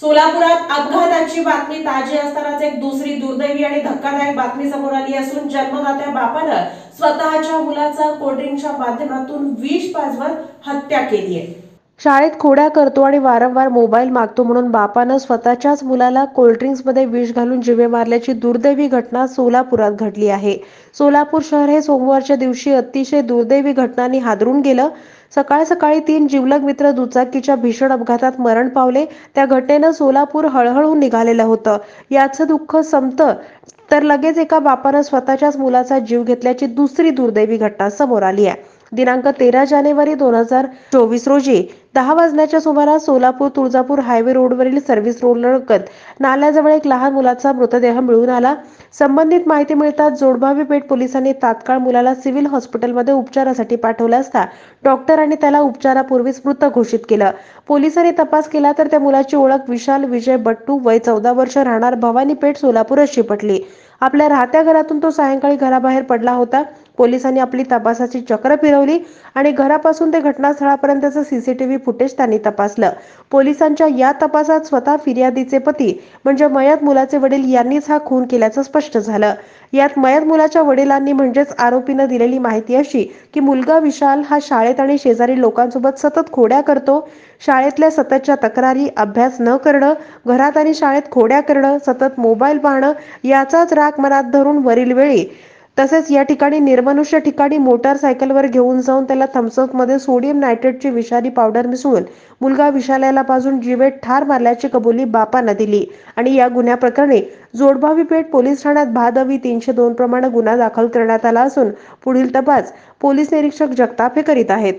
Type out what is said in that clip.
सोलापुरात अपघाताची बातमी ताजी असतानाच एक दुसरी दुर्दैवी आणि धक्कादायक बातमी समोर आली असून जन्मदात्या बापानं स्वतःच्या मुलाचा कोल्ड्रिंकच्या माध्यमातून विष पाजवत हत्या केली आहे। शाळेत खोड्या करतो आणि वारंवार मोबाईल मागतो म्हणून बापानं स्वतःच्याच मुलाला कोल्ड्रिंक्समध्ये विष घालून जीवे मारल्याची दुर्दैवी घटना सोलापुरात घडली आहे। सोलापूर शहर हे सोमवारच्या दिवशी अतिशय दुर्दैवी घटनांनी हादरून गेलं। सकाळी सकाळी 3 जिवलग मित्र दुचाकीच्या भीषण अपघातात मरण पावले। त्या घटनेनं सोलापूर हळहळून निघालेलं होतं। याचं दुःख संपतं तर लगेच एका बापानं स्वतःच्याच मुलाचा जीव घेतल्याची दुसरी दुर्दैवी घटना समोर आली आहे। दिनांक 13 जानेवारी 2024 रोजी 10 वाजण्याच्या सुमारास सोलापूर तुळजापूर हायवे रोडवरील सर्व्हिस रोडलगत नाल्याजवळ एक लहान मुलाचा मृतदेह मिळून आला। संबंधित माहिती मिळताच जोडभावी पेठ पोलिसांनी तात्काळ मुलाला सिव्हिल हॉस्पिटलमध्ये उपचारासाठी पाठवले असता डॉक्टरांनी त्याला उपचारापूर्वीच मृत घोषित केलं। पोलिसांनी तपास केला तर त्या मुलाची ओळख विशाल विजय बट्टू वय 14 वर्ष राहणार भवानी पेठ सोलापूर अशी पटली। आपल्या राहत्या घरातून तो सायंकाळी घराबाहेर पडला होता। पोलिसांनी आपली तपासाची चक्र फिरवली आणि घरापासून ते घटनास्थळापर्यंतचं सीसीटीव्ही फुटेज त्यांनी तपासलं। पोलिसांच्या या तपासात स्वतः फिर्यादीचे पती म्हणजे मयत मुलाचे वडील यांनीच हा खून केल्याचं स्पष्ट झालं। यात मयत मुलाच्या वडिलांनी म्हणजेच आरोपीनं दिलेली माहिती अशी की मुलगा विशाल हा शाळेत आणि शेजारी लोकांसोबत सतत खोड्या करतो। शाळेतल्या सततच्या तक्रारी, अभ्यास न करणं, घरात आणि शाळेत खोड्या करणं, सतत मोबाईल पाहणं याचाच राग मनात धरून वरील वेळी तसेच या ठिकाणी निर्मनुष्य ठिकाणी मोटारसायकलवर घेऊन जाऊन त्याला थम्सअपमध्ये सोडियम नायट्रेटची विषारी पावडर मिसळून मुलगा विशाल याला पाजून जीवेत ठार मारल्याची कबुली बापानं दिली आणि या गुन्ह्याप्रकरणी जोडभावी पेठ पोलीस ठाण्यात भादवी 302 प्रमाणे गुन्हा दाखल करण्यात आला असून पुढील तपास पोलीस निरीक्षक जगताप हे करीत आहेत।